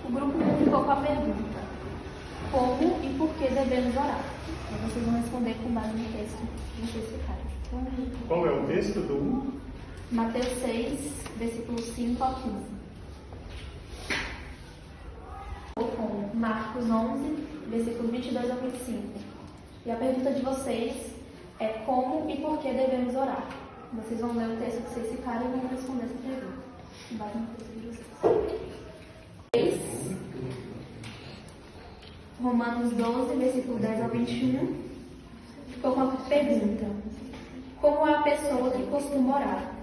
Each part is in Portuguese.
O grupo 1 ficou com a pergunta: como e por que devemos orar? E vocês vão responder com base no texto que vocês ficaram. Qual é o texto do 1? Mateus 6, versículos 5 a 15. Com Marcos 11, versículos 22 a 25. E a pergunta de vocês é como e por que devemos orar. Vocês vão ler o texto que vocês ficaram e vão responder essa pergunta. Com base no texto de vocês. Romanos 12, versículo 10 ao 21. Ficou com a pergunta: como é a pessoa que costuma orar?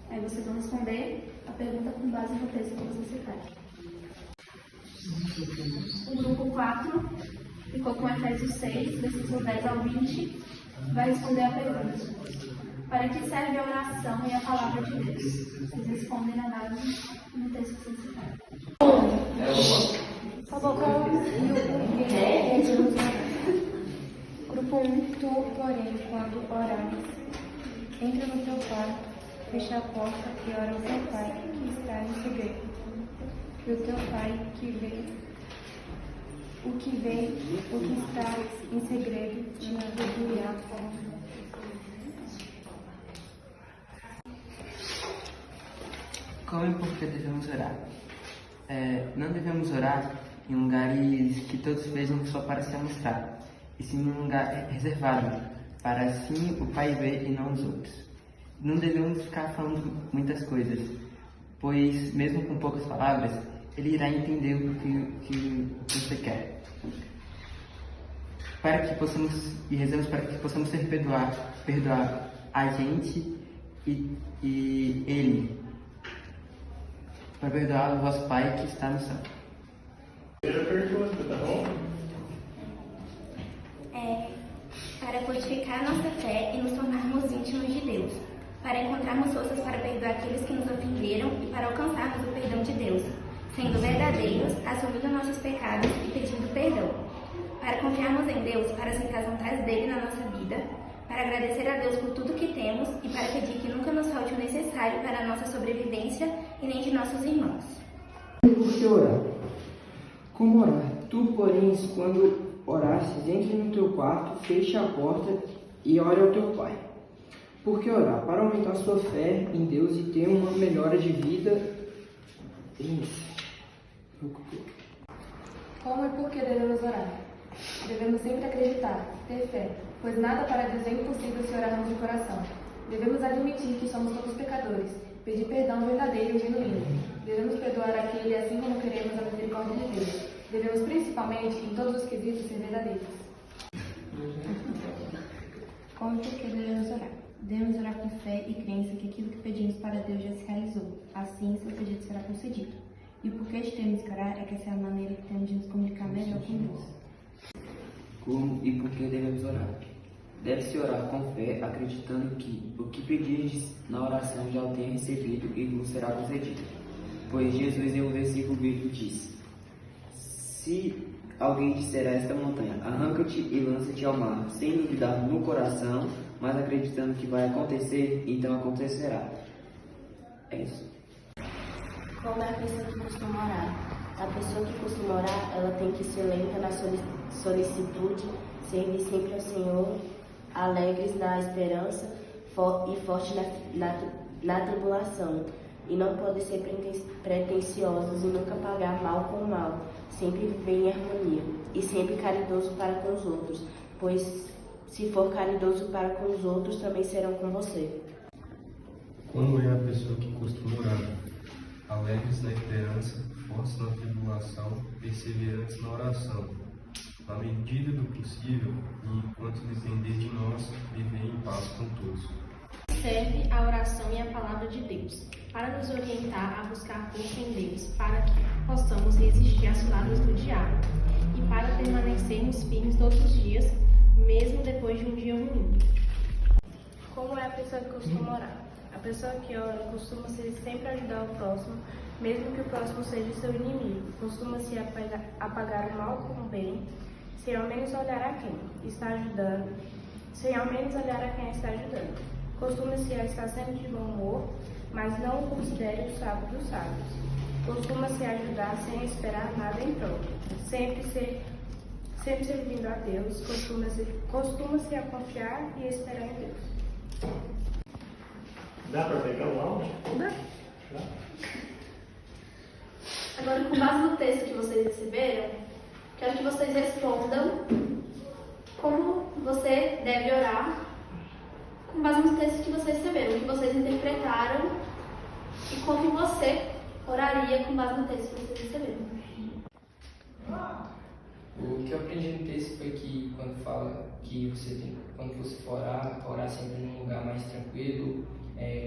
Aí vocês vão responder a pergunta com base no texto que vocês citaram. O grupo 4 ficou com Efésios 6, versículo 10 ao 20. Vai responder a pergunta: para que serve a oração e a palavra de Deus? Vocês respondem na base no texto que vocês citaram. Grupo 1, tu, porém, quando orares, entra no teu quarto, fecha a porta e ora ao teu pai que está em segredo. E o teu pai o que está em segredo, te retribuirá. Como e por que devemos orar? Não devemos orar em lugares que todos vejam só para se mostrar, e sim em um lugar reservado, para assim o Pai ver e não os outros. Não devemos ficar falando muitas coisas, pois mesmo com poucas palavras, Ele irá entender o que você quer. E rezamos para que possamos perdoar a gente e Ele, para perdoar o vosso Pai que está no céu. Primeira pergunta, tá bom? Para fortificar a nossa fé e nos tornarmos íntimos de Deus, para encontrarmos forças para perdoar aqueles que nos ofenderam e para alcançarmos o perdão de Deus, sendo verdadeiros, assumindo nossos pecados e pedindo perdão, para confiarmos em Deus, para aceitar as vontades dele na nossa vida, para agradecer a Deus por tudo que temos e para pedir que nunca nos falte o necessário para a nossa sobrevivência e nem de nossos irmãos. Por que orar? Como orar? Tu, porém, quando orastes, entre no teu quarto, fecha a porta e ore ao teu pai. Por que orar? Para aumentar sua fé em Deus e ter uma melhora de vida. Como e por que devemos orar? Devemos sempre acreditar, ter fé, pois nada para Deus é impossível se orarmos de coração. Devemos admitir que somos todos pecadores, pedir perdão verdadeiro e genuíno. Devemos perdoar aquele assim como queremos a misericórdia de Deus. Devemos principalmente, em todos os quesitos, ser verdadeiros. Como e por que devemos orar? Devemos orar com fé e crença que aquilo que pedimos para Deus já se realizou. Assim, seu pedido será concedido. E o porquê de termos que orar é que essa é a maneira que temos de nos comunicar melhor com Deus. Como e por que devemos orar? Deve-se orar com fé, acreditando que o que pedirdes na oração já o tenha recebido e vos será concedido. Pois Jesus, em um versículo bíblico, diz: se alguém disser a esta montanha, arranca-te e lança-te ao mar, sem duvidar no coração, mas acreditando que vai acontecer, então acontecerá. É isso. Como é a pessoa que costuma orar? A pessoa que costuma orar, ela tem que ser lenta na solicitude, servir sempre ao Senhor, alegres na esperança e forte na tribulação. E não pode ser pretensiosos e nunca pagar mal com mal, sempre viver em harmonia e sempre caridoso para com os outros, pois se for caridoso para com os outros, também serão com você. Como é a pessoa que costuma orar? Alegres na esperança, fortes na tribulação, perseverantes na oração. Na medida do possível e enquanto depender de nós, viver em paz com todos. Serve a oração e a palavra de Deus, para nos orientar a buscar força em Deus, para que possamos resistir às ciladas do diabo e para permanecermos firmes todos os dias, mesmo depois de um dia ruim. Como é a pessoa que costuma orar? A pessoa que ora costuma-se sempre ajudar o próximo, mesmo que o próximo seja seu inimigo. Costuma-se apagar o mal com o bem, sem ao menos olhar a quem está ajudando. Costuma-se a estar sempre de bom humor, mas não o considere o sábio dos sábios. costuma se ajudar sem esperar nada em troca. Sempre servindo a Deus, costuma-se a confiar e esperar em Deus. Dá para pegar o áudio? Dá. Agora, com base no texto que vocês receberam, quero que vocês respondam como você deve orar com base nos textos que vocês receberam, o que vocês interpretaram e como você oraria com base no texto que vocês receberam. O que eu aprendi no texto foi que quando fala que quando você for orar sempre num lugar mais tranquilo,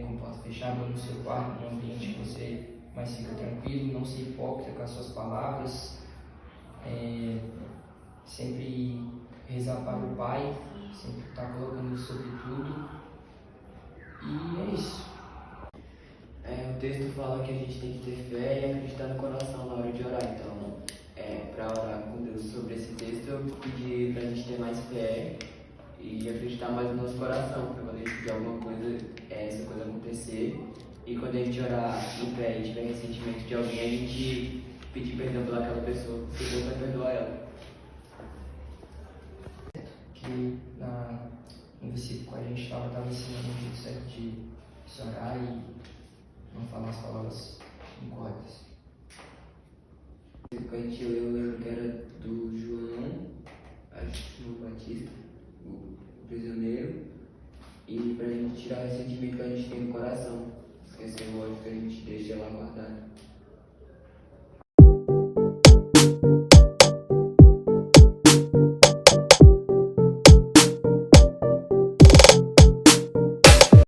com porta fechada no seu quarto, num ambiente que você mais fica tranquilo, não ser hipócrita com as suas palavras, sempre rezar para o Pai, sempre estar colocando sobre tudo. E é isso. O texto fala que a gente tem que ter fé e acreditar no coração na hora de orar. Então, para orar com Deus sobre esse texto, eu pedi para a gente ter mais fé e acreditar mais no nosso coração, para quando a gente pedir alguma coisa, essa coisa acontecer. E quando a gente orar em fé e tiver ressentimento de alguém, a gente pedir perdão pelaquela pessoa, porque Deus vai perdoar ela. Que no versículo a gente estava ensinando o jeito certo de se orar e não falar as palavras incorretas. O que a gente leu, eu lembro que era do João, acho que João Batista, o prisioneiro, e para a gente tirar o ressentimento que a gente tem no coração, esquecer o ódio que a gente deixa lá guardado.